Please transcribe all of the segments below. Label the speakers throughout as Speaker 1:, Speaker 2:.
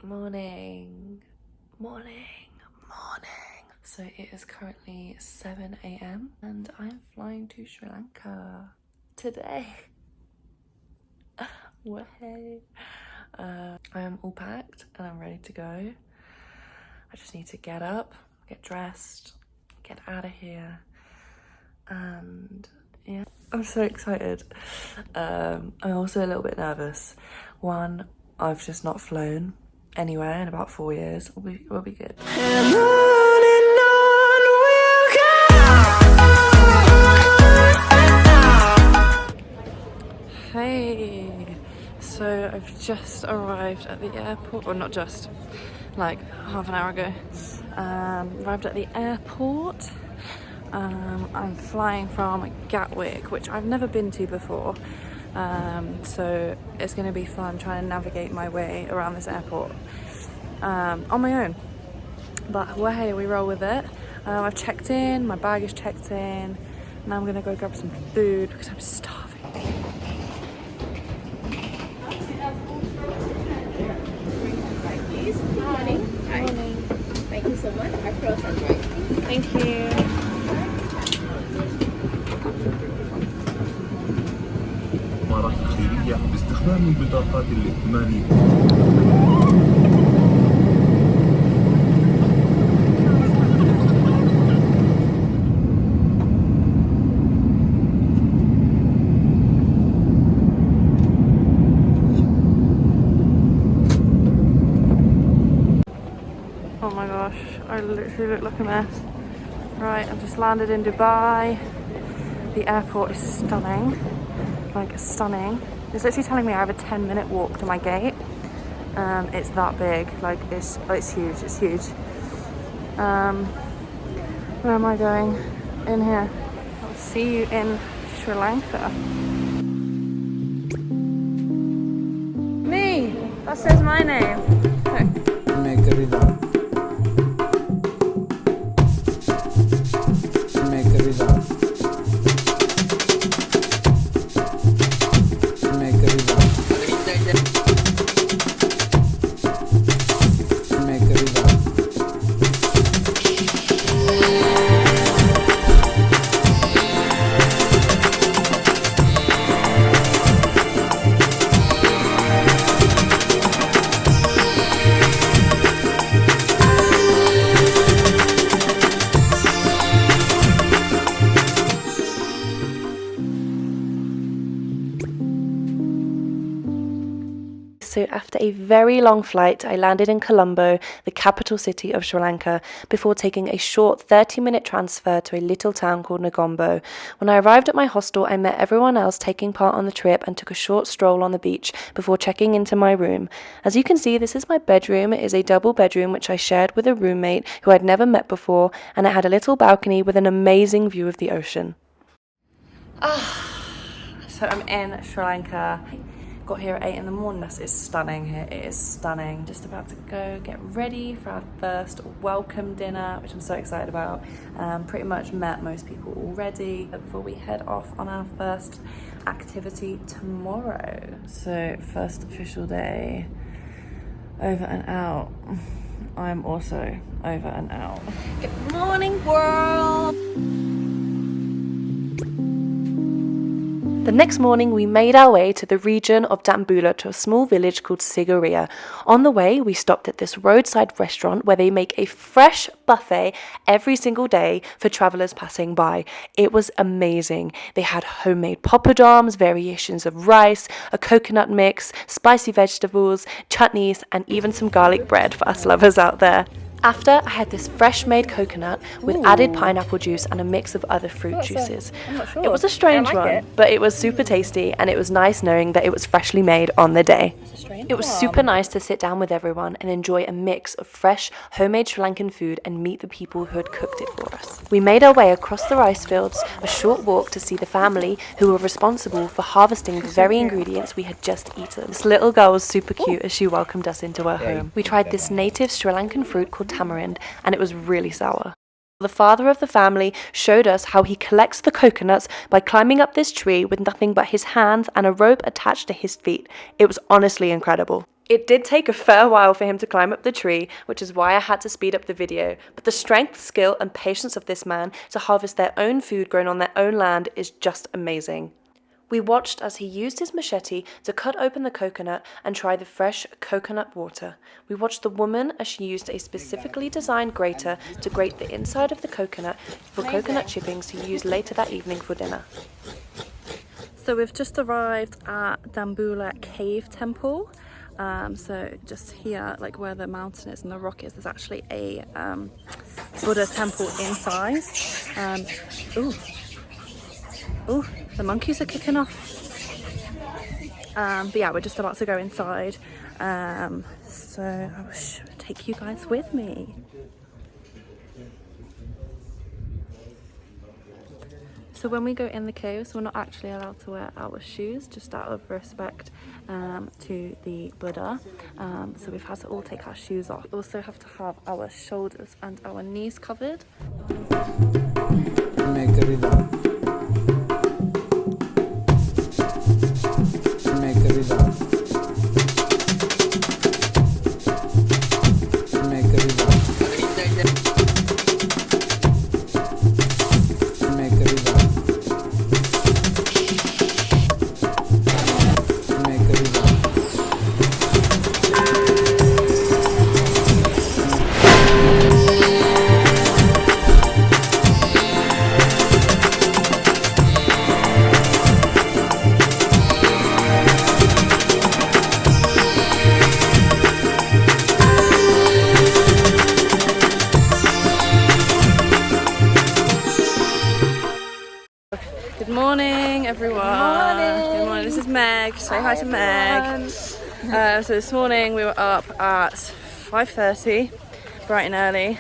Speaker 1: Morning. So it is currently 7 a.m. and I'm flying to Sri Lanka today. Way. I am all packed and I'm ready to go. I just need to get up, get dressed, get out of here, and yeah, I'm so excited. I'm also a little bit nervous. One, I've just not flown anywhere in about 4 years. We'll be good. And on we'll go. Hey, so I've just arrived at the airport, or not just, like half an hour ago. Arrived at the airport. I'm flying from Gatwick, which I've never been to before. So it's going to be fun trying to navigate my way around this airport on my own. But well, hey, we roll with it. I've checked in, my bag is checked in. Now I'm going to go grab some food because I'm starving.
Speaker 2: Morning. Thank you so much. Our frozen rice.
Speaker 1: Thank you.
Speaker 3: خيرية باستخدام البطاقات الائتمانية.
Speaker 1: Oh my gosh, I literally look like a mess. Right, I've just landed in Dubai. The airport is stunning. Like stunning. It's literally telling me I have a 10-minute walk to my gate. It's that big. Like it's huge. It's huge. Where am I going? In here. I'll see you in Sri Lanka. Me. That says my name. So after a very long flight, I landed in Colombo, the capital city of Sri Lanka, before taking a short 30-minute transfer to a little town called Negombo. When I arrived at my hostel, I met everyone else taking part on the trip and took a short stroll on the beach before checking into my room. As you can see, this is my bedroom. It is a double bedroom which I shared with a roommate who I'd never met before, and it had a little balcony with an amazing view of the ocean. So I'm in Sri Lanka. Got here at 8 in the morning. It's stunning here. It is stunning. Just about to go get ready for our first welcome dinner, which I'm so excited about. Pretty much met most people already before we head off on our first activity tomorrow. So first official day, over and out. I'm also over and out. Good morning, world. The next morning, we made our way to the region of Dambulla to a small village called Sigiriya. On the way, we stopped at this roadside restaurant where they make a fresh buffet every single day for travellers passing by. It was amazing. They had homemade poppadoms, variations of rice, a coconut mix, spicy vegetables, chutneys, and even some garlic bread for us lovers out there. After, I had this fresh-made coconut with added pineapple juice and a mix of other fruit juices.
Speaker 2: I'm not sure.
Speaker 1: It was a strange one, but it was super tasty, and it was nice knowing that it was freshly made on the day. It was super nice to sit down with everyone and enjoy a mix of fresh, homemade Sri Lankan food and meet the people who had cooked it for us. We made our way across the rice fields, a short walk to see the family who were responsible for harvesting the very ingredients we had just eaten. This little girl was super cute as she welcomed us into her home. We tried this native Sri Lankan fruit called tamarind, and it was really sour. The father of the family showed us how he collects the coconuts by climbing up this tree with nothing but his hands and a rope attached to his feet. It was honestly incredible. It did take a fair while for him to climb up the tree, which is why I had to speed up the video, but the strength, skill and patience of this man to harvest their own food grown on their own land is just amazing. We watched as he used his machete to cut open the coconut and try the fresh coconut water. We watched the woman as she used a specifically designed grater to grate the inside of the coconut for coconut chippings to use later that evening for dinner. So we've just arrived at Dambulla Cave Temple. So just here, like where the mountain is and the rock is, there's actually a Buddha temple inside. Ooh, the monkeys are kicking off. But yeah, we're just about to go inside. So I will take you guys with me. So when we go in the caves, we're not actually allowed to wear our shoes, just out of respect to the Buddha. So we've had to all take our shoes off. We also have to have our shoulders and our knees covered. Good morning, everyone. Good morning. This is Meg. Say hi to Meg. So this morning we were up at 5:30, bright and early,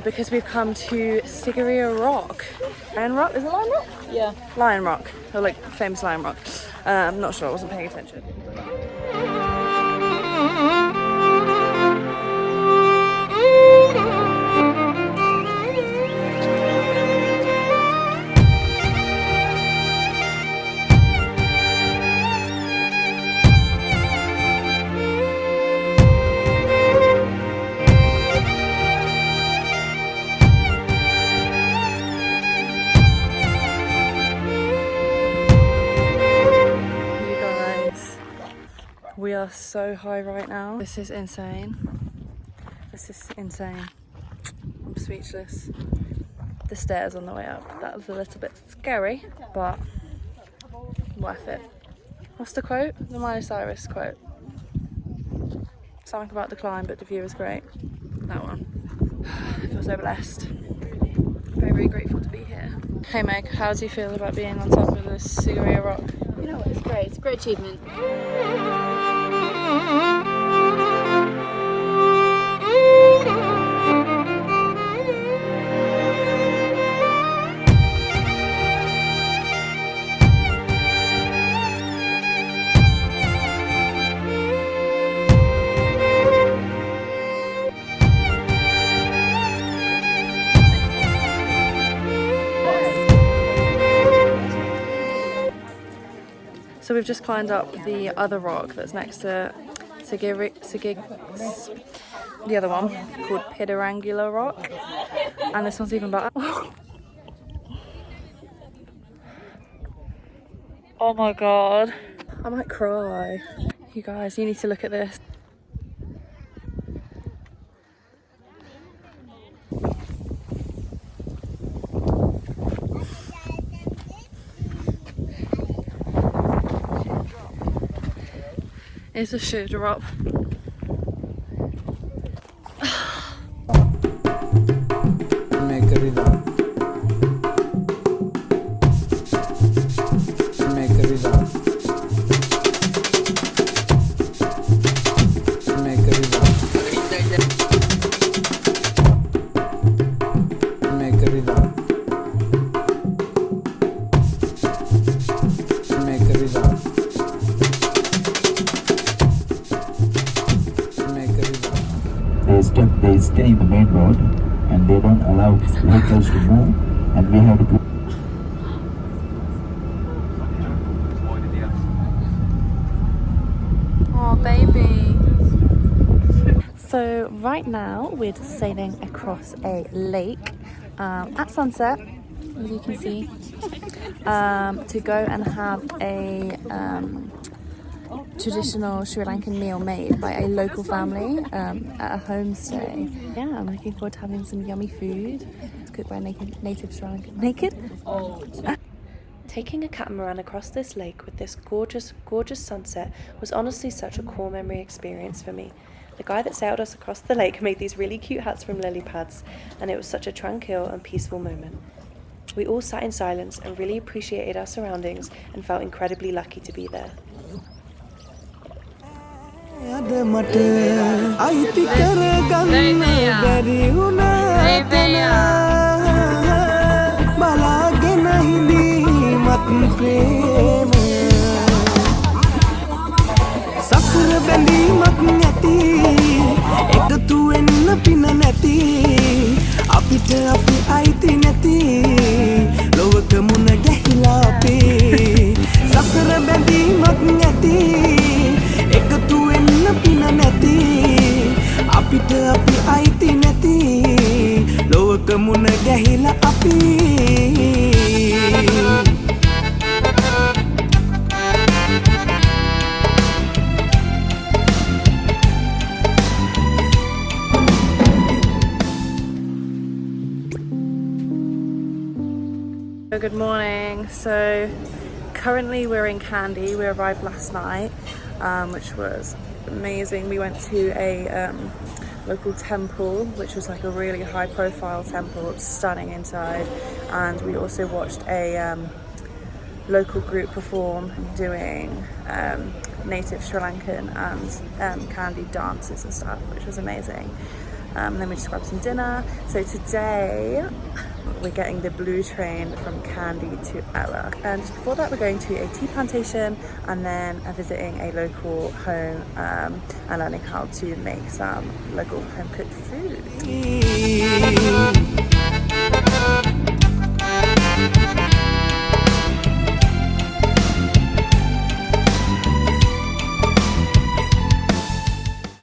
Speaker 1: because we've come to Sigiriya Rock. Lion Rock? Is it Lion Rock?
Speaker 2: Yeah.
Speaker 1: Lion Rock. Or like famous Lion Rock. I'm not sure. I wasn't paying attention. We are so high right now. This is insane. This is insane. I'm speechless. The stairs on the way up, that was a little bit scary, but worth it. What's the quote? The Miley Cyrus quote. Something about the climb, but the view is great. That one. I feel so blessed. Very, very grateful to be here. Hey Meg, how do you feel about being on top of the Sigiriya Rock?
Speaker 2: You know what? It's great. It's a great achievement.
Speaker 1: So we've just climbed up the other rock that's next to the other one called Pidirangula Rock, and this one's even better. Oh my god, I might cry. You guys, you need to look at this. It's a shoe drop.
Speaker 3: They stay in the main road and they don't allow vehicles to move, and we have to put
Speaker 1: Oh baby. So right now we're sailing across a lake at sunset, as you can see, to go and have a traditional Sri Lankan meal made by a local family at a homestay. Yeah, I'm looking forward to having some yummy food. It's cooked by native Sri Lankan. Naked? Oh. Taking a catamaran across this lake with this gorgeous, gorgeous sunset was honestly such a core memory experience for me. The guy that sailed us across the lake made these really cute huts from lily pads, and it was such a tranquil and peaceful moment. We all sat in silence and really appreciated our surroundings and felt incredibly lucky to be there.
Speaker 4: අපිට අපි අයිති නැති ලොවක මුණ ගැහිලා අපි සසර බැඳීමක් නැති එකතු වෙන්න පින නැති අපිට අපි අයිති නැති ලොවක මුණ ගැහිලා අපි
Speaker 1: Good morning. So currently we're in Kandy. We arrived last night, which was amazing. We went to a local temple, which was like a really high profile temple. It's stunning inside, and we also watched a local group perform doing native Sri Lankan and Kandy dances and stuff, which was amazing. And then we just grabbed some dinner. So today we're getting the blue train from Kandy to Ella, and just before that we're going to a tea plantation and then visiting a local home and learning how to make some local home cooked food.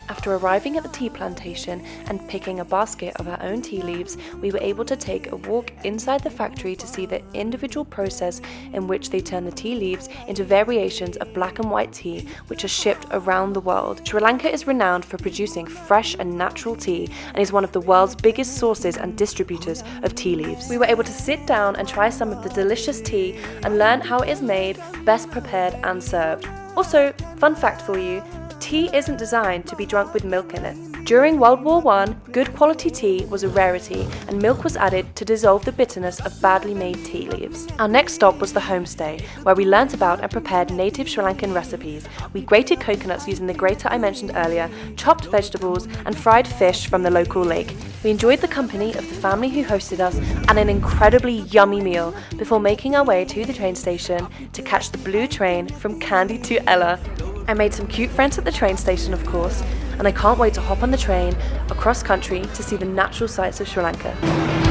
Speaker 1: After arriving at the tea plantation and picking a basket of our own tea leaves, we were able to take a walk inside the factory to see the individual process in which they turn the tea leaves into variations of black and white tea, which are shipped around the world. Sri Lanka is renowned for producing fresh and natural tea and is one of the world's biggest sources and distributors of tea leaves. We were able to sit down and try some of the delicious tea and learn how it is made, best prepared and served. Also, fun fact for you, tea isn't designed to be drunk with milk in it. During World War I, good quality tea was a rarity and milk was added to dissolve the bitterness of badly made tea leaves. Our next stop was the homestay, where we learnt about and prepared native Sri Lankan recipes. We grated coconuts using the grater I mentioned earlier, chopped vegetables and fried fish from the local lake. We enjoyed the company of the family who hosted us and an incredibly yummy meal before making our way to the train station to catch the blue train from Kandy to Ella. I made some cute friends at the train station, of course, and I can't wait to hop on the train across country to see the natural sights of Sri Lanka.